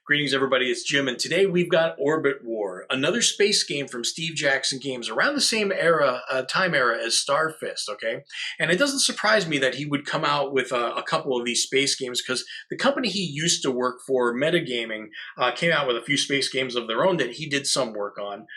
Greetings, everybody. It's Jim, and today we've got Orbit War, another space game from Steve Jackson Games, around the same time era as Starfist. Okay, and it doesn't surprise me that he would come out with a couple of these space games because the company he used to work for, Metagaming, came out with a few space games of their own that he did some work on.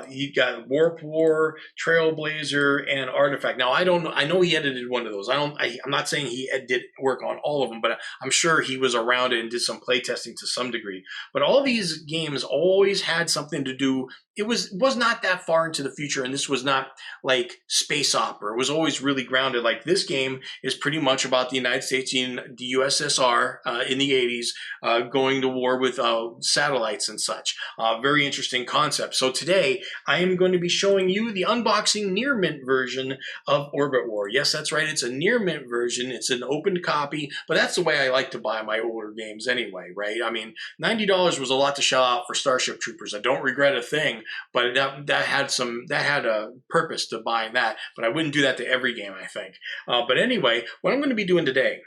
He got Warp War, Trailblazer, and Artifact. Now, I know he edited one of those. I'm not saying he did work on all of them, but I'm sure he was around it and did some playtesting to some degree. But all these games always had something to do. It was not that far into the future, and this was not like space opera. It was always really grounded. Like this game is pretty much about the United States and the USSR in the 80s going to war with satellites and such. Very interesting concept. So today I am going to be showing you the unboxing near mint version of Orbit War. Yes, that's right. It's a near mint version. It's an opened copy, but that's the way I like to buy my older games anyway, right? I mean, $90 was a lot to shell out for Starship Troopers. I don't regret a thing, but that had a purpose to buying that. But I wouldn't do that to every game, I think. But anyway, what I'm going to be doing today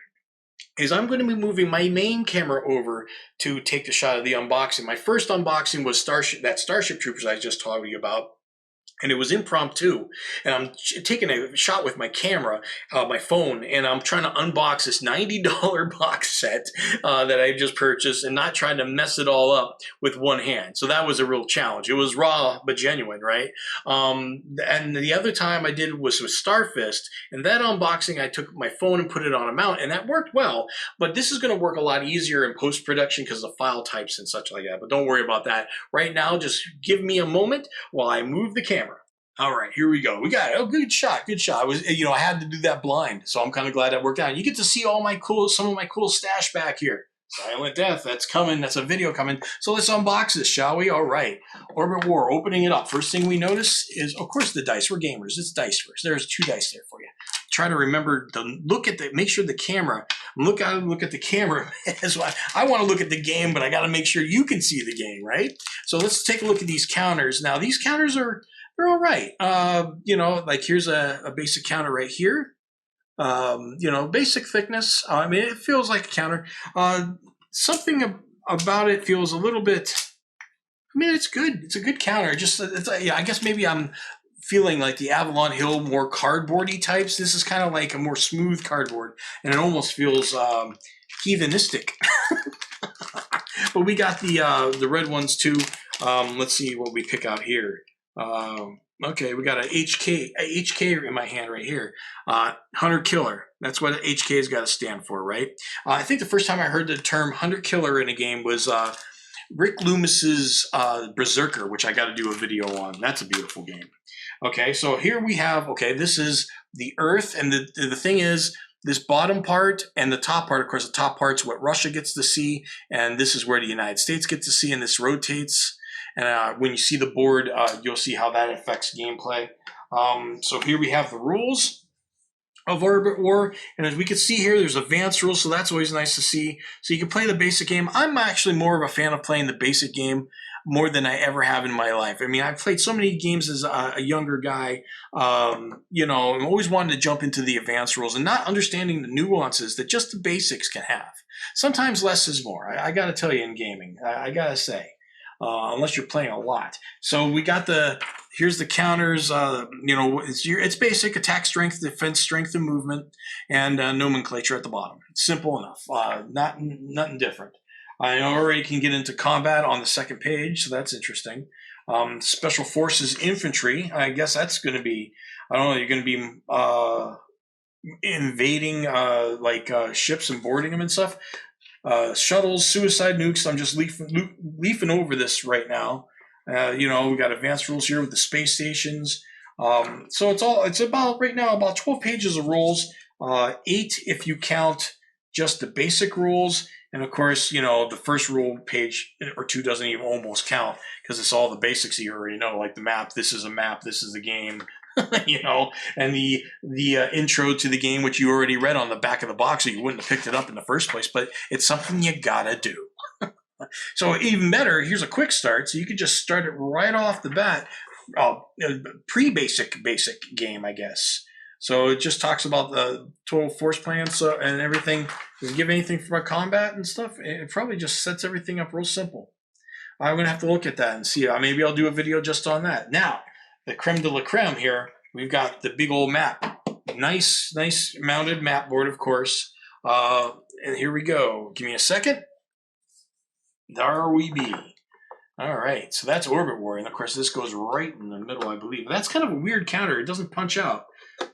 is I'm going to be moving my main camera over to take the shot of the unboxing. My first unboxing was Starship Troopers I just told you about. And it was impromptu, and I'm taking a shot with my camera, my phone, and I'm trying to unbox this $90 box set that I just purchased and not trying to mess it all up with one hand. So that was a real challenge. It was raw but genuine, right? And the other time I did was with Starfist, and that unboxing I took my phone and put it on a mount, and that worked well. But this is going to work a lot easier in post-production because of file types and such like that. But don't worry about that. Right now, just give me a moment while I move the camera. All right, here we go. We got it. Oh, good shot, good shot. I had to do that blind, so I'm kind of glad that worked out. You get to see some of my cool stash back here. Silent Death, that's coming. That's a video coming. So let's unbox this, shall we? All right. Orbit War, opening it up. First thing we notice is, of course, the dice. We're gamers. It's dice first. There's 2 dice there for you. Try to remember to make sure the camera, look at the camera. I want to look at the game, but I got to make sure you can see the game, right? So let's take a look at these counters. Now, these counters they're all right. Like here's a basic counter right here. Basic thickness. I mean, it feels like a counter. Something about it feels a little bit, I mean, it's good. It's a good counter. I guess maybe I'm feeling like the Avalon Hill more cardboardy types. This is kind of like a more smooth cardboard, and it almost feels heathenistic. But we got the red ones too. Let's see what we pick out here. Okay, we got a HK in my hand right here. Hunter Killer. That's what HK's got to stand for, right? I think the first time I heard the term Hunter Killer in a game was Rick Loomis's Berserker, which I got to do a video on. That's a beautiful game. Okay, so here we have, this is the Earth, and the thing is, this bottom part and the top part, of course, the top part's what Russia gets to see, and this is where the United States gets to see, and this rotates. And when you see the board, you'll see how that affects gameplay. So here we have the rules of Orbit War. And as we can see here, there's advanced rules, so that's always nice to see. So you can play the basic game. I'm actually more of a fan of playing the basic game more than I ever have in my life. I mean, I've played so many games as a younger guy, I'm always wanting to jump into the advanced rules and not understanding the nuances that just the basics can have. Sometimes less is more. I got to tell you in gaming, I got to say. Unless you're playing a lot. So we got here's the counters, it's basic attack strength, defense strength, and movement, and nomenclature at the bottom. It's simple enough, nothing different. I already can get into combat on the second page, so that's interesting. Special Forces Infantry, I guess that's going to be, I don't know, you're going to be invading ships and boarding them and stuff. Shuttles, suicide nukes. I'm just leafing over this right now. We got advanced rules here with the space stations. So it's about right now about 12 pages of rules. 8 if you count just the basic rules. And of course, the first rule page or 2 doesn't even almost count because it's all the basics you already know, like the map. This is a map. This is the game. And the intro to the game, which you already read on the back of the box, so you wouldn't have picked it up in the first place, but it's something you gotta do. So even better, here's a quick start, so you can just start it right off the bat, basic game, I guess. So it just talks about the total force plan and everything. Does it give anything for my combat and stuff? It probably just sets everything up real simple. I'm going to have to look at that and see. Maybe I'll do a video just on that. Now, the creme de la creme here, we've got the big old map. Nice mounted map board, of course. And here we go. Give me a second. There we be. All right, so that's Orbit War, and of course this goes right in the middle, I believe. That's kind of a weird counter. It doesn't punch out.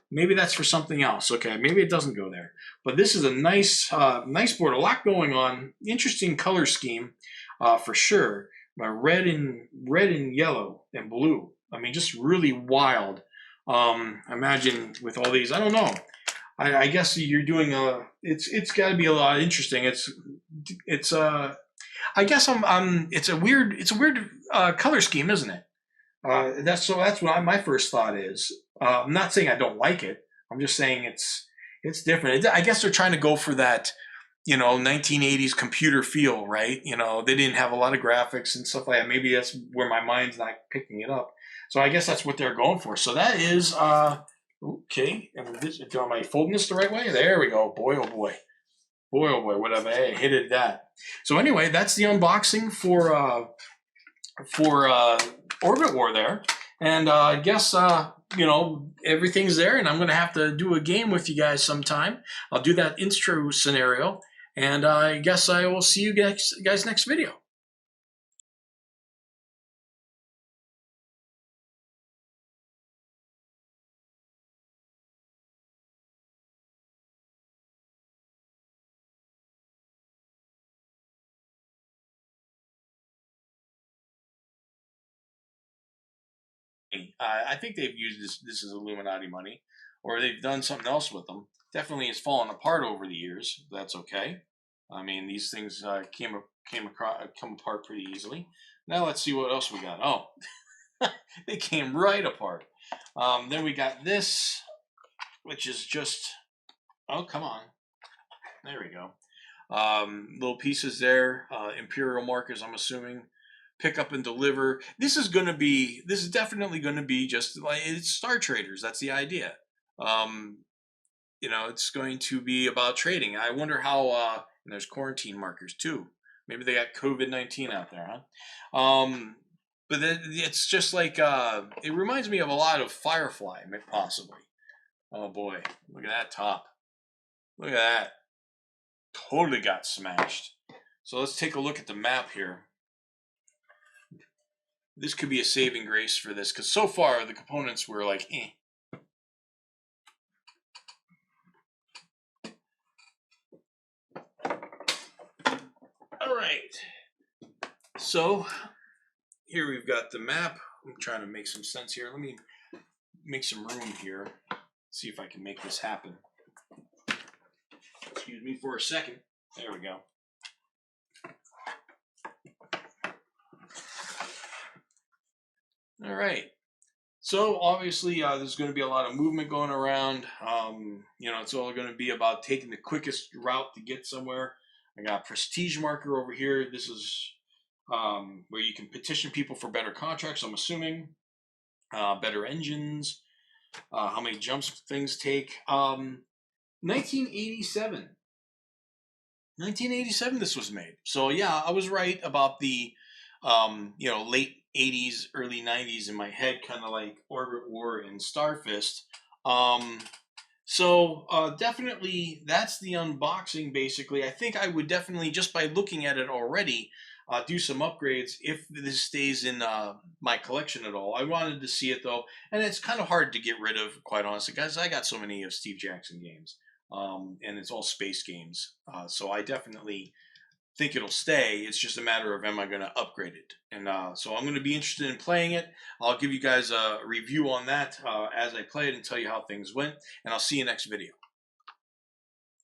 Maybe that's for something else. Okay, maybe it doesn't go there. But this is a nice board. A lot going on. Interesting color scheme, for sure. Red and yellow and blue. I mean, just really wild. Imagine with all these. I don't know. I guess you're doing a. It's got to be a lot interesting. It's I guess it's a weird color scheme, isn't it? That's what my first thought is. I'm not saying I don't like it. I'm just saying it's different. I guess they're trying to go for that, 1980s computer feel, right? They didn't have a lot of graphics and stuff like that. Maybe that's where my mind's not picking it up. So I guess that's what they're going for. So that is okay. Am I folding this the right way? There we go. Boy, oh boy. Boy, oh boy, what have I hit that. So anyway, that's the unboxing for Orbit War there. And I guess, everything's there, and I'm going to have to do a game with you guys sometime. I'll do that intro scenario, and I guess I will see you guys next video. I think they've used this as Illuminati money, or they've done something else with them. Definitely has fallen apart over the years. That's okay. I mean, these things come apart pretty easily. Now let's see what else we got. Oh, they came right apart. Then we got this, which is just, oh, come on. There we go. Little pieces there, imperial markers, I'm assuming. Pick up and deliver. This is definitely going to be just like, it's Star Traders. That's the idea. It's going to be about trading. I wonder how, and there's quarantine markers too. Maybe they got COVID-19 out there, huh? But it's just like, it reminds me of a lot of Firefly, possibly. Oh boy, look at that top. Look at that. Totally got smashed. So let's take a look at the map here. This could be a saving grace for this, because so far the components were like, eh. All right. So here we've got the map. I'm trying to make some sense here. Let me make some room here. See if I can make this happen. Excuse me for a second. There we go. All right. So obviously there's going to be a lot of movement going around. It's all going to be about taking the quickest route to get somewhere. I got prestige marker over here. This is where you can petition people for better contracts, I'm assuming. Better engines. How many jumps things take. 1987. 1987 this was made. So yeah, I was right about the late 80s, early 90s in my head, kind of like Orbit War and Starfist. So definitely that's the unboxing basically. I think I would definitely, just by looking at it already, do some upgrades if this stays in my collection at all. I wanted to see it though, and it's kind of hard to get rid of, quite honestly, guys. I got so many of Steve Jackson games, and it's all space games. So I definitely think it'll stay. It's just a matter of, am I going to upgrade it? And so I'm going to be interested in playing it. I'll give you guys a review on that as I play it and tell you how things went. And I'll see you next video.